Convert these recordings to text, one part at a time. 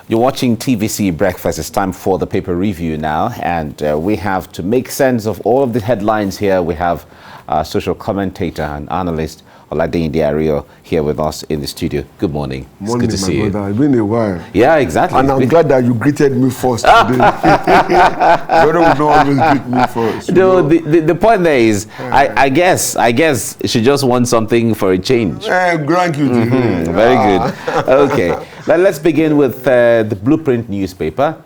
You're watching TVC Breakfast. It's time for the paper review now, and we have to make sense of all of the headlines here. We have our social commentator and analyst Oladeyinde Ario here with us in the studio. Good morning. Morning, it's good to see brother. you. It's been a while. Yeah, exactly. And I'm glad that you greeted me first today. Brother would not always greet me first. No, the point there is, I guess she just wants something for a change. Grant you today. Very good. Okay. Now let's begin with the Blueprint newspaper.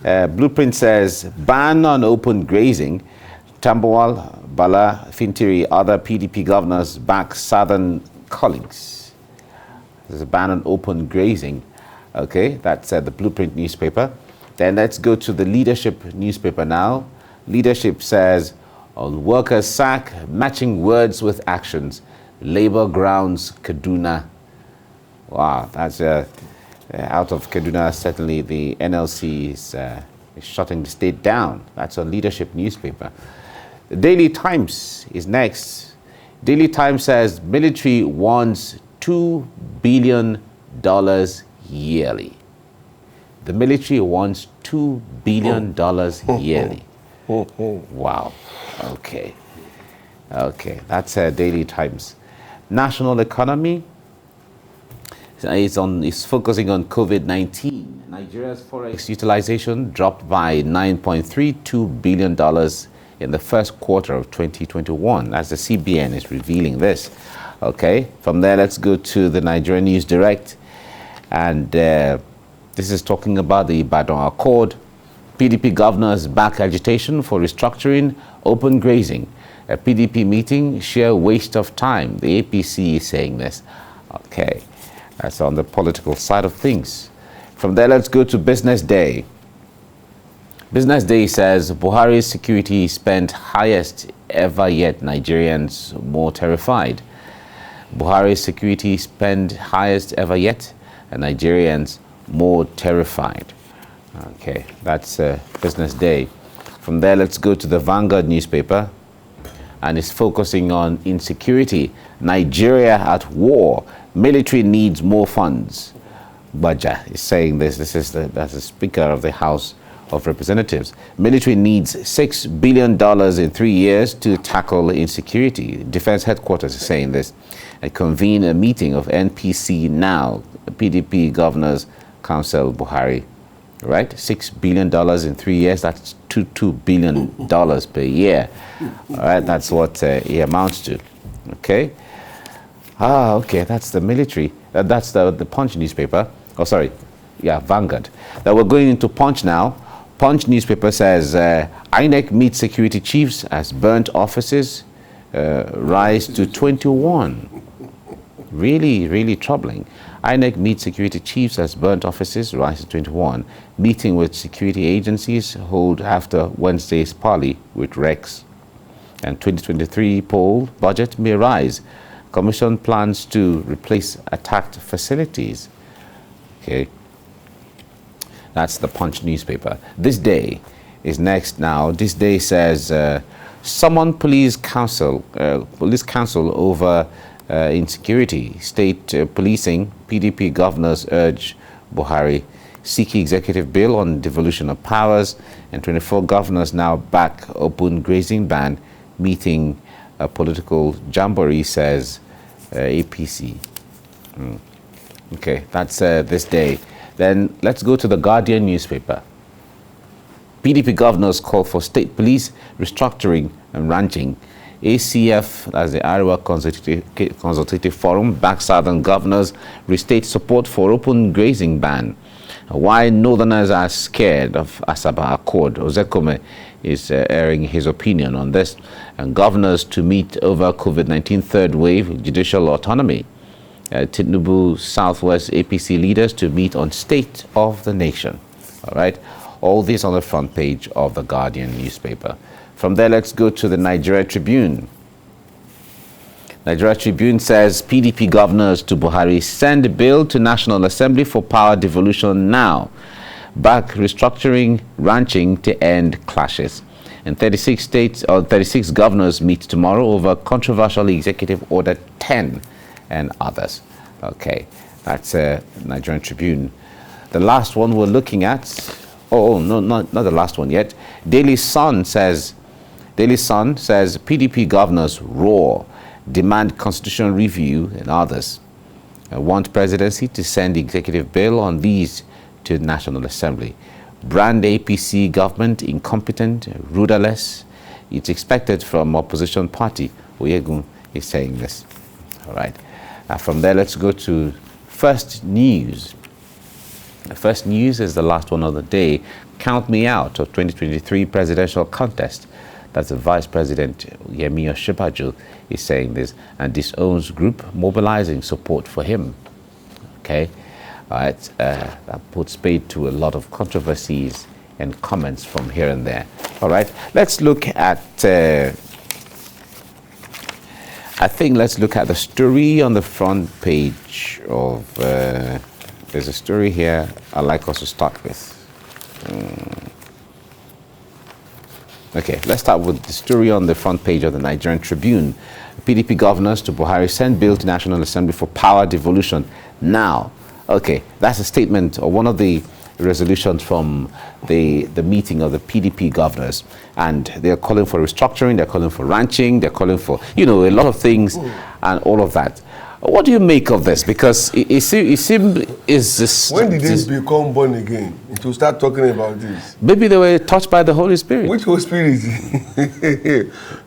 Blueprint says, ban on open grazing. Tambawal, Bala, Fintiri, other PDP governors back Southern callings. There's a ban on open grazing. Okay, that's the Blueprint newspaper. Then let's go to the Leadership newspaper now. Leadership says, on workers' sack, matching words with actions. Labor grounds Kaduna. Wow, that's out of Kaduna. Certainly the NLC is shutting the state down. That's a Leadership newspaper. The Daily Times is next. Daily Times says military wants $2 billion yearly. The military wants $2 billion yearly. Wow. Okay. Okay. That's Daily Times. National economy. It's focusing on COVID-19. Nigeria's forex utilization dropped by $9.32 billion in the first quarter of 2021, as the CBN is revealing this. Okay, from there, let's go to the Nigerian News Direct. And this is talking about the Ibadan Accord. PDP governors back agitation for restructuring open grazing. A PDP meeting, sheer waste of time. The APC is saying this. Okay. That's on the political side of things. From there, let's go to Business Day. Business Day says Buhari's security spend highest ever yet. Nigerians more terrified. Buhari's security spend highest ever yet, and Nigerians more terrified. Okay, that's Business Day. From there, let's go to the Vanguard newspaper, and it's focusing on insecurity. Nigeria at war. Military needs more funds. Baja is saying this. That's the Speaker of the House of Representatives. Military needs $6 billion in 3 years to tackle insecurity. Defense headquarters is saying this. And convene a meeting of NPC now. PDP Governors Council Buhari. Right? $6 billion in 3 years. That's $2 billion per year. All right? That's what it amounts to. Okay? Okay, that's the military. That's the Punch newspaper. Oh, sorry. Yeah, Vanguard. Now we're going into Punch now. Punch newspaper says INEC meets security chiefs as burnt offices rise to 21. Really, really troubling. INEC meets security chiefs as burnt offices rise to 21. Meeting with security agencies hold after Wednesday's parley with Rex. And 2023 poll budget may rise. Commission plans to replace attacked facilities. Okay. That's the Punch newspaper. This Day is next now. This Day says, summon police council over insecurity. State policing. PDP governors urge Buhari. Seek executive bill on devolution of powers. And 24 governors now back open grazing ban. Meeting a political jamboree, says APC. Okay, that's This Day. Then let's go to the Guardian newspaper. PDP governors call for state police restructuring and ranching. ACF, as the Iowa Consultative Forum, back Southern governors restate support for open grazing ban. Why Northerners are scared of Asaba Accord. Ozekome is airing his opinion on this. And governors to meet over COVID-19 third wave judicial autonomy. Tinubu Southwest APC leaders to meet on state of the nation. All right. All this on the front page of the Guardian newspaper. From there, let's go to the Nigeria Tribune. Nigeria Tribune says PDP governors to Buhari send a bill to National Assembly for power devolution now. Back restructuring ranching to end clashes. And 36 governors meet tomorrow over controversial Executive Order 10 and others. Okay, that's Nigerian Tribune. The last one we're looking at, no, not the last one yet. Daily Sun says PDP governors roar, demand constitutional review, and others want presidency to send the executive bill on these to the National Assembly. Brand APC government incompetent, rudderless. It's expected from opposition party. Oyegun is saying this. All right. From there, let's go to First News. First News is the last one of the day. Count me out of 2023 presidential contest. That's the Vice President Yemi Osinbajo is saying this, and disowns group mobilizing support for him. Okay, all right. That puts paid to a lot of controversies and comments from here and there. All right, let's look at. Let's look at the story on the front page of. There's a story here I'd like us to start with. Okay, let's start with the story on the front page of the Nigerian Tribune. PDP governors to Buhari send bill to National Assembly for power devolution now. Okay, that's a statement or one of the resolutions from the meeting of the PDP governors, and they're calling for restructuring, they're calling for ranching, they're calling for, a lot of things and all of that. What do you make of this? Because it seems is this. When did they become born again to start talking about this? Maybe they were touched by the Holy Spirit. Which Holy Spirit?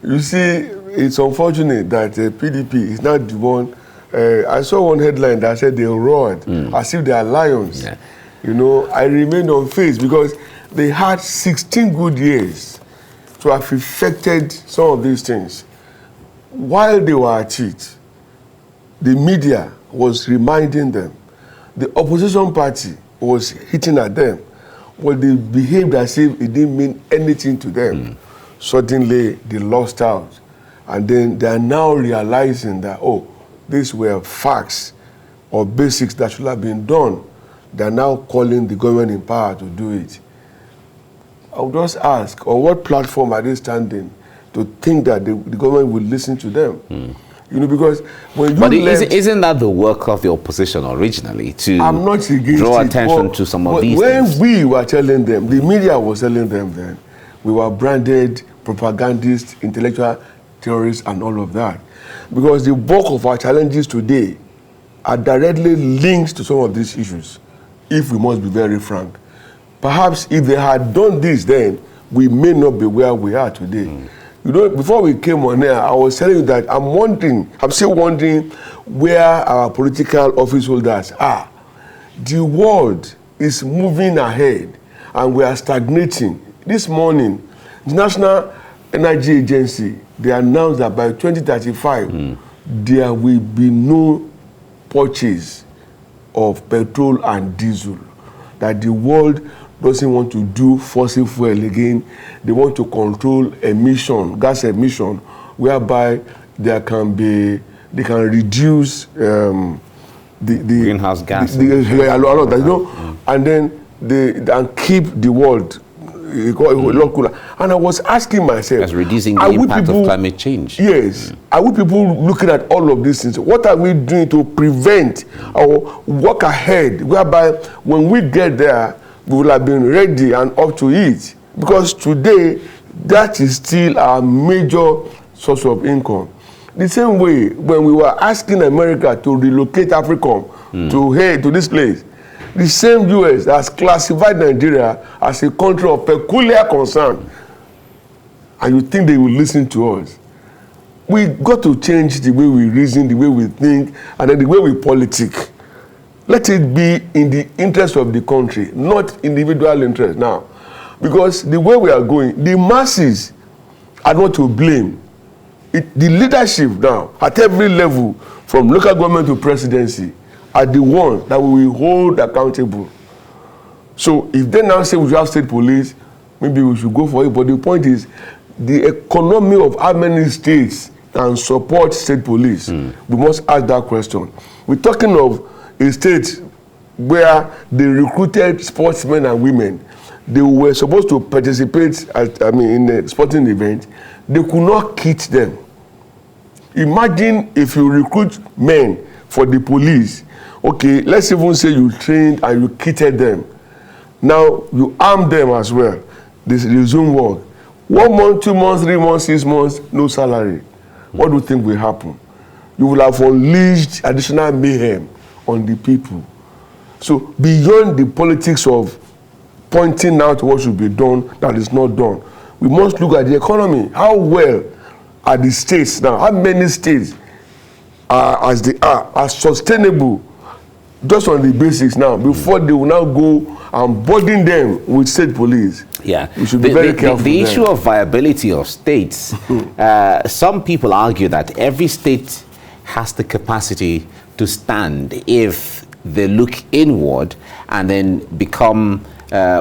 You see, it's unfortunate that PDP is not the one. I saw one headline that said they roared as if they are lions. Yeah. I remained on faith because they had 16 good years to have effected some of these things. While they were at it, the media was reminding them. The opposition party was hitting at them. Well, they behaved as if it didn't mean anything to them. Suddenly, they lost out. And then they are now realizing that, these were facts or basics that should have been done. They are now calling the government in power to do it. I would just ask, on what platform are they standing to think that the government will listen to them? Because when you isn't that the work of the opposition originally to I'm not against draw attention to some of these when things? We were telling them, the media was telling them then, we were branded propagandists, intellectual terrorists, and all of that. Because the bulk of our challenges today are directly linked to some of these issues, if we must be very frank. Perhaps if they had done this then, we may not be where we are today. Before we came on air, I was telling you that I'm still wondering where our political office holders are. The world is moving ahead and we are stagnating. This morning, the National Energy Agency, they announced that by 2035, there will be no purchase of petrol and diesel. That the world doesn't want to do fossil fuel again. They want to control gas emission, whereby they can reduce the greenhouse gas. And then and keep the world a lot cooler. And I was asking myself, as reducing the impact of climate change. Yes. Are we people looking at all of these things? What are we doing to prevent or work ahead, whereby when we get there, we will have been ready and up to it? Because today, that is still our major source of income. The same way, when we were asking America to relocate Africa to this place, the same US has classified Nigeria as a country of peculiar concern. And you think they will listen to us? We got to change the way we reason, the way we think, and then the way we politic. Let it be in the interest of the country, not individual interest now. Because the way we are going, the masses are not to blame. The leadership now, at every level, from local government to presidency, are the ones that we will hold accountable. So if they now say we should have state police, maybe we should go for it. But the point is, the economy of how many states can support state police? We must ask that question. We're talking of a state where they recruited sportsmen and women. They were supposed to participate in a sporting event. They could not kit them. Imagine if you recruit men for the police. Okay, let's even say you trained and you kitted them. Now you arm them as well. They resume work. 1 month, 2 months, 3 months, 6 months, no salary. What do you think will happen? You will have unleashed additional mayhem on the people. So beyond the politics of pointing out what should be done that is not done, we must look at the economy. How well are the states now? How many states as they are sustainable just on the basics now before they will now go and burden them with state police? Yeah, we should be very careful. The issue of viability of states, some people argue that every state has the capacity to stand if they look inward and then become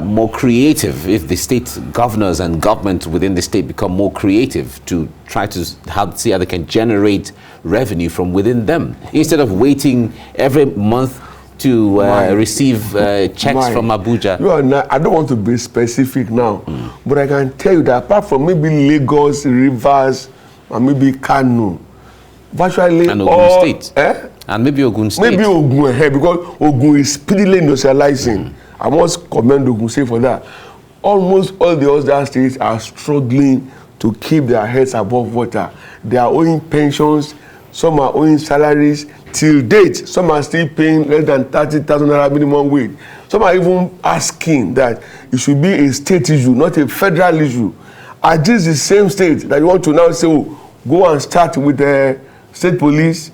more creative, if the state governors and government within the state become more creative to try to see how they can generate revenue from within them, instead of waiting every month to receive checks from Abuja. I don't want to be specific now, but I can tell you that apart from maybe Lagos, Rivers, and maybe Kano, virtually and all State. And maybe Ogun State. Maybe Ogun, because Ogun is speedily industrializing. I must commend Ogun State for that. Almost all the other states are struggling to keep their heads above water. They are owing pensions, some are owing salaries. Till date, some are still paying less than 30,000 naira minimum wage. Some are even asking that it should be a state issue, not a federal issue. Are these the same states that you want to now say, oh, go and start with the state police?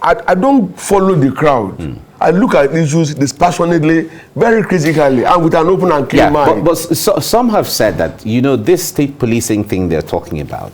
I don't follow the crowd. I look at issues dispassionately, very critically, and with an open and clear mind. But some have said that, you know, this state policing thing they're talking about,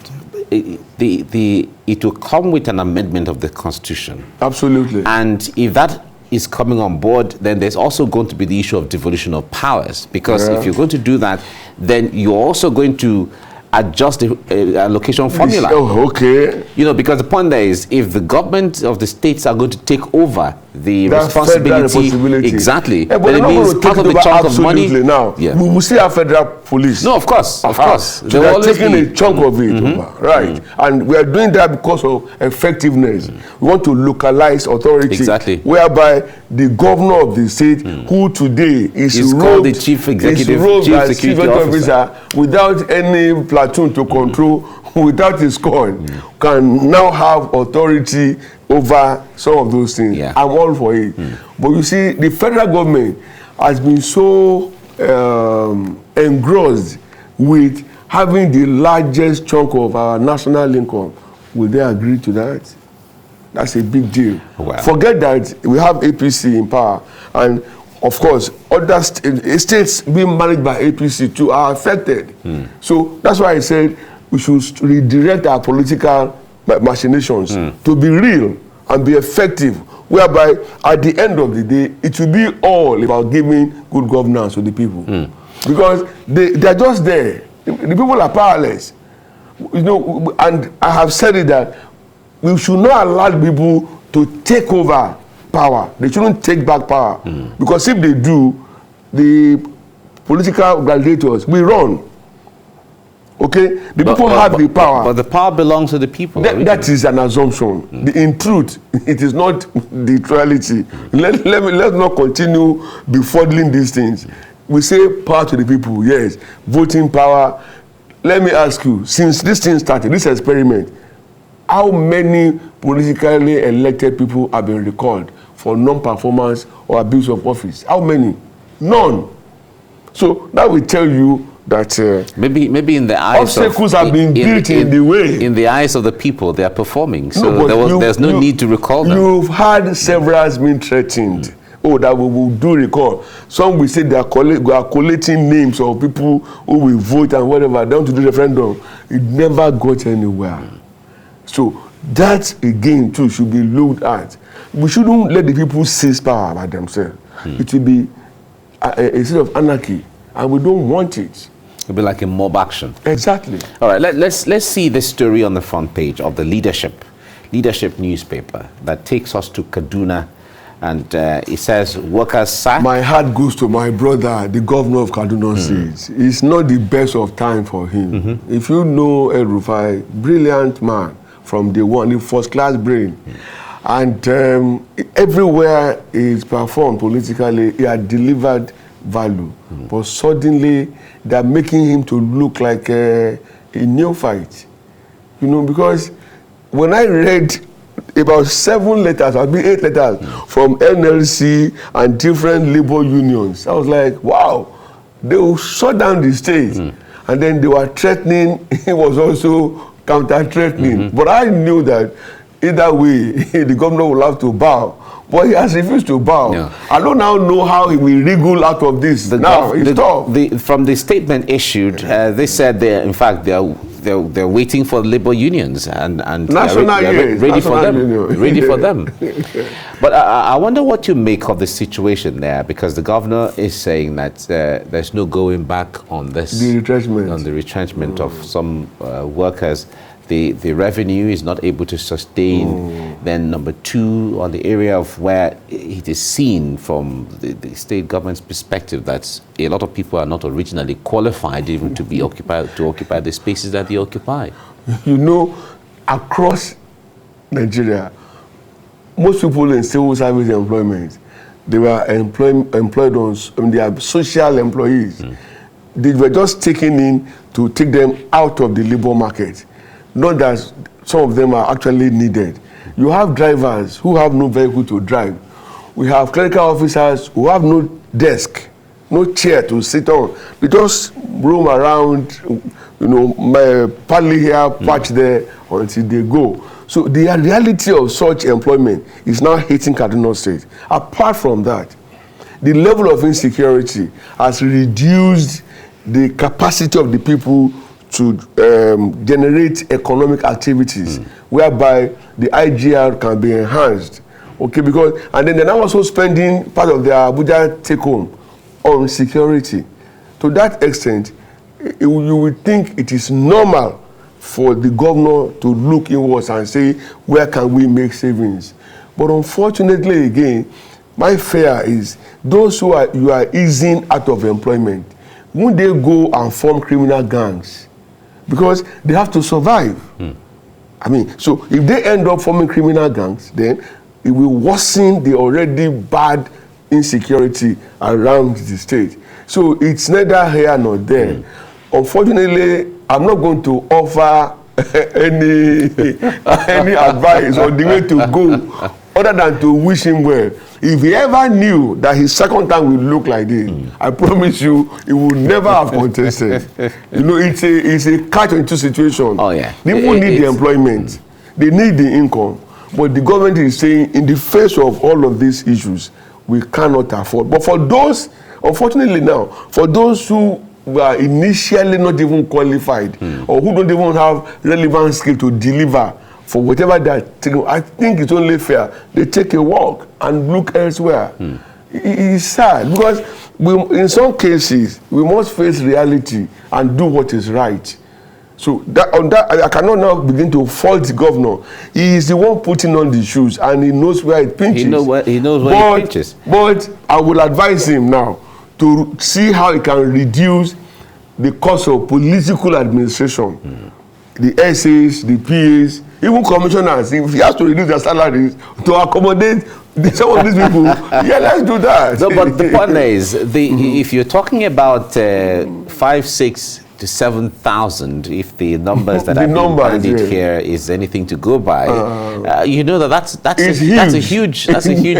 it will come with an amendment of the Constitution. Absolutely. And if that is coming on board, then there's also going to be the issue of devolution of powers. Because if you're going to do that, then you're also going to adjust the allocation formula. Oh, okay. You know, because the point there is, if the government of the states are going to take over the responsibility, exactly, but then it means part of the chunk of money. Now, we will still have federal police. No, of course, of course. So they're taking a chunk of it over, right? And we are doing that because of effectiveness. We want to localize authority, whereby the governor of the state, who today is called the chief executive, chief security officer, without any platoon to control, without his coin, can now have authority over some of those things. I'm all for it. But you see, the federal government has been so engrossed with having the largest chunk of our national income. Will they agree to that? That's a big deal. Wow. Forget that we have APC in power, and of course, other states being managed by APC too are affected. So that's why I said we should redirect our political machinations to be real and be effective, whereby at the end of the day, it will be all about giving good governance to the people. Because they are just there. The people are powerless. You know, and I have said it that we should not allow people to take over power. They shouldn't take back power. Because if they do, the political gladiators will run. Okay? The people have the power. But the power belongs to the people. That is an assumption. In truth, it is not the reality. Let's not continue befuddling these things. We say power to the people, yes. Voting power. Let me ask you, since this thing started, this experiment, how many politically elected people have been recalled for non-performance or abuse of office? How many? None. So that will tell you that maybe in the eyes obstacles have been built in the way. In the eyes of the people, they are performing. So there's no need to recall them. You've had several being threatened. Oh, that we will do recall. Some will say they are collating names of people who will vote and whatever, down to the referendum. It never got anywhere. So that again too should be looked at. We shouldn't let the people seize power by themselves. It will be a sort of anarchy, and we don't want it. It'll be like a mob action. Exactly. All right, let's see the story on the front page of the leadership newspaper that takes us to Kaduna. And it says, workers sack. My heart goes to my brother, the governor of Kaduna State. It's not the best of time for him. If you know El Rufai, brilliant man from day one, the first class brain. And everywhere he's performed politically, he had delivered value. But suddenly, they're making him to look like a neophyte. You know, because when I read about 7 letters, or 8 letters from NLC and different labor unions, I was like, wow, they will shut down the state. And then they were threatening, he was also counter-threatening. But I knew that either way, the governor will have to bow. But he has refused to bow. Yeah. I don't now know how he will wriggle out of this. It's tough. From the statement issued, they said they're waiting for labor unions and they're ready for them. Ready for them. But I wonder what you make of the situation there, because the governor is saying that there's no going back on this. The retrenchment. On the retrenchment of some workers. The revenue is not able to sustain. Then number 2, on the area of where it is seen from the state government's perspective that a lot of people are not originally qualified even to occupy the spaces that they occupy. You know, across Nigeria, most people in civil service employment, they were employed on, they are social employees. They were just taken in to take them out of the labor market. Not that some of them are actually needed. You have drivers who have no vehicle to drive. We have clerical officers who have no desk, no chair to sit on. They just roam around, you know, partly here, patch there, until they go. So the reality of such employment is now hitting Kaduna State. Apart from that, the level of insecurity has reduced the capacity of the people to generate economic activities, whereby the IGR can be enhanced. Okay, because, and then they're now also spending part of their Abuja take home on security. To that extent, you would think it is normal for the governor to look inwards and say, where can we make savings? But unfortunately, again, my fear is those you are easing out of employment, won't they go and form criminal gangs? Because they have to survive. I mean, so if they end up forming criminal gangs, then it will worsen the already bad insecurity around the state. So it's neither here nor there. Unfortunately, I'm not going to offer any advice on the way to go, other than to wish him well. If he ever knew that his second time will look like this, I promise you, he would never have contested. You know, it's a catch-22 situation. Oh yeah. People need the employment, they need the income, but the government is saying, in the face of all of these issues, we cannot afford. But for those, unfortunately now, for those who were initially not even qualified, or who don't even have relevant skill to deliver for whatever they're taking, I think it's only fair they take a walk and look elsewhere. It's sad, because in some cases, we must face reality and do what is right. So on that, I cannot now begin to fault the governor. He is the one putting on the shoes, and he knows where it pinches. He knows where it pinches. But I will advise him now to see how he can reduce the cost of political administration. The SAs, the PAs, even commissioners, if he has to reduce their salaries to accommodate some of these people, yeah, let's do that. No, but the point is, if you're talking about 5, 6 to 7,000, if the numbers that I've banded here is anything to go by, you know that's a huge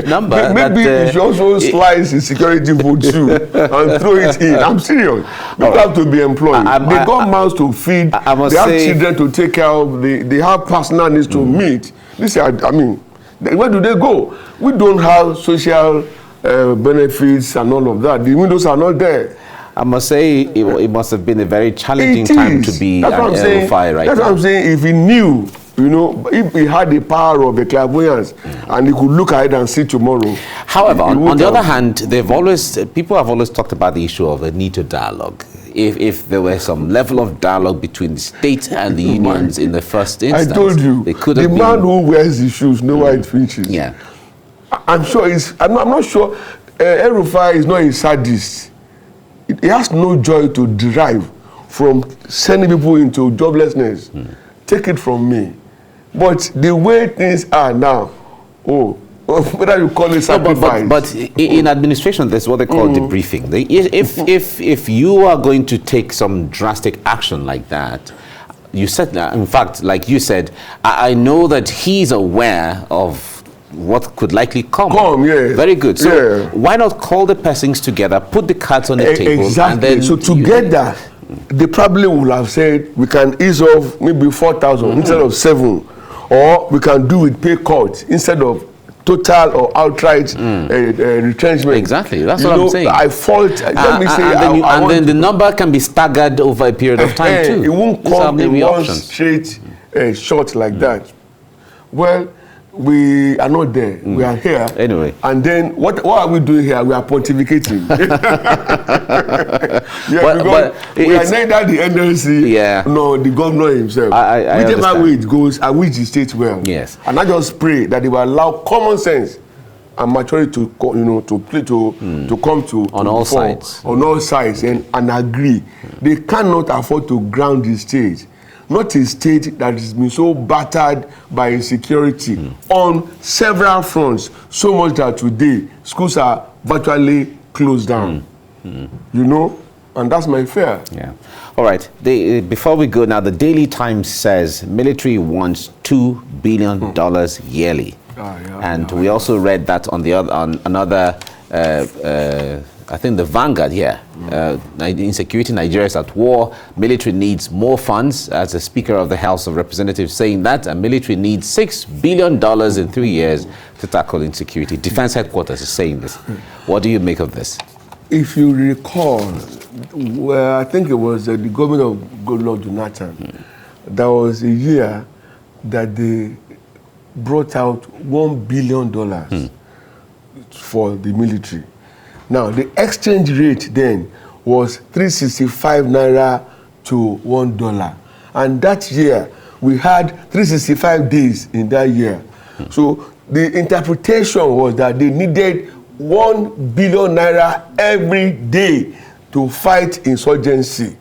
number. Maybe you should also slice the security vote too and throw it in. I'm serious. People have to be employed. They got mouths to feed. They have children to take care of. They have personal needs to meet. I mean, where do they go? We don't have social benefits and all of that. The windows are not there. I must say, it must have been a very challenging time to be an LFI right now. That's what I'm saying. If he knew, you know, if he had the power of a clairvoyance and he could look ahead and see tomorrow. However, on the other hand, people have always talked about the issue of the need to dialogue. If there were some level of dialogue between the state and the unions in the first instance, I told you, the man who wears the shoes knows where it pinches. Yeah, I'm sure I'm not sure. El-Rufai is not a sadist. He has no joy to derive from sending people into joblessness. Take it from me. But the way things are now, whether you call it sacrifice. But in administration, there's what they call debriefing. If you are going to take some drastic action like that, you said, in fact, like you said, I know that he's aware of what could likely come. Yeah. Very good. So why not call the persons together, put the cards on the table, exactly. And then so together, they probably would have said we can ease off maybe 4,000 instead of 7, or we can do with pay cuts instead of total or outright retrenchment. Exactly, that's what I'm saying. I fault. Let me say, and then the number can be staggered over a period of time too. It won't come in one straight shot like that. Well, we are not there. We are here. Anyway. And then what are we doing here? We are pontificating. But we are neither the NLC nor the governor himself. Whichever way it goes, I wish the state well. Yes. And I just pray that they will allow common sense and maturity to come to on all sides. On all sides and agree. They cannot afford to ground the state. Not a state that has been so battered by insecurity on several fronts, so much that today schools are virtually closed down. You know, and that's my fear. Yeah. All right. Before we go now, the Daily Times says military wants $2 billion yearly, we also read that on the on another. I think the Vanguard here, insecurity, Nigeria is at war, military needs more funds, as the Speaker of the House of Representatives saying that, and military needs $6 billion in 3 years to tackle insecurity. Defense Headquarters is saying this. What do you make of this? If you recall, well, I think it was the government of Goodluck Jonathan, there was a year that they brought out $1 billion for the military. Now, the exchange rate then was 365 naira to $1. And that year, we had 365 days in that year. So the interpretation was that they needed 1 billion naira every day to fight insurgency.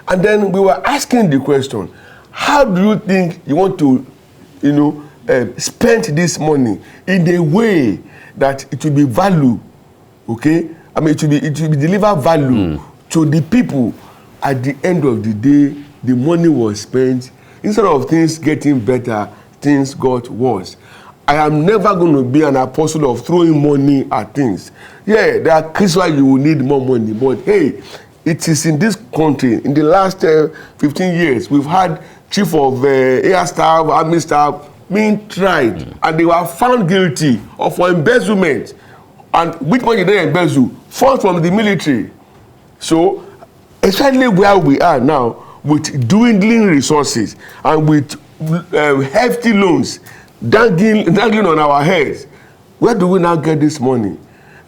And then we were asking the question, how do you think you want to, spend this money in a way that it will be value? Okay, I mean it will be deliver value to the people. At the end of the day, the money was spent. Instead of things getting better, things got worse. I am never going to be an apostle of throwing money at things. Yeah, there are cases where you will need more money, but hey, it is in this country, in the last 15 years, we've had chief of air staff, army staff being tried, and they were found guilty of embezzlement. And which money they embezzle? Funds from the military. So, especially where we are now, with dwindling resources and with hefty loans dangling on our heads, where do we now get this money?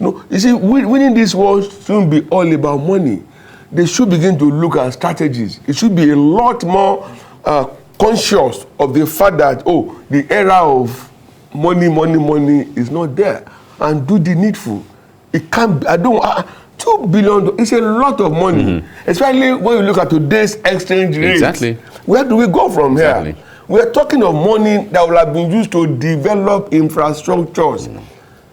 No, you see, winning this war shouldn't be all about money. They should begin to look at strategies. It should be a lot more conscious of the fact that, the era of money is not there. And do the needful. It can't be, $2 billion, it's a lot of money. Especially when you look at today's exchange rate. Exactly. Where do we go from here? We're talking of money that will have been used to develop infrastructures,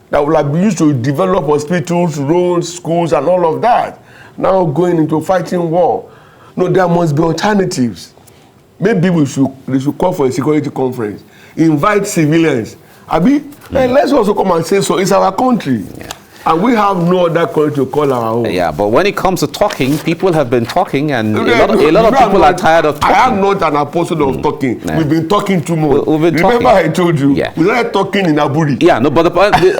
that will have been used to develop hospitals, roads, schools, and all of that. Now going into fighting war. No, there must be alternatives. Maybe they should call for a security conference. Invite civilians. Let's also come and say so. It's our country. Yeah. And we have no other country to call our own. Yeah, but when it comes to talking, people have been talking, and a lot of people are tired of talking. I am not an apostle of talking. Yeah. We've been talking too much. Remember I told you, we started talking in Aburi. Yeah, no, but the point... we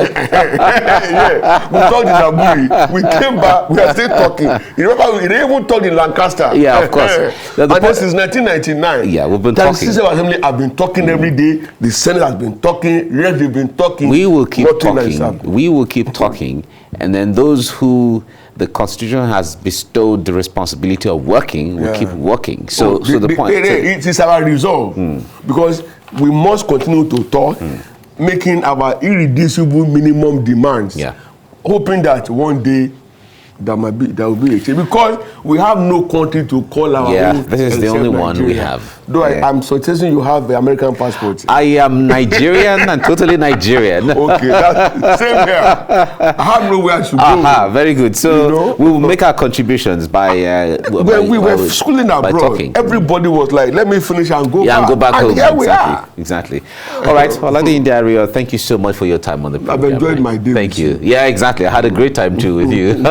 talked in Aburi. We came back, we are still talking. You remember, we even talked in Lancaster. Yeah, of course. And this is 1999. Yeah, we've been talking. The Citizen Assembly have been talking every day. The Senate has been talking. Rex have been talking. We will keep talking. We will keep talking. And then those who the Constitution has bestowed the responsibility of working will keep working. So the point it is our resolve, because we must continue to talk, making our irreducible minimum demands, hoping that one day there will be a change, because we have no country to call our own. This is the only one we have. Though I'm suggesting you have the American passport. I am Nigerian and totally Nigerian. Okay, that's same here. I have nowhere to go. Very good. So we will make our contributions by when we were schooling abroad. Everybody was like, "Let me finish and go back." And go back home. Here we are. Exactly. All right, Olade Indiario, thank you so much for your time on the program. I've enjoyed my day. Thank you. Yeah, exactly. I had a great time too with you.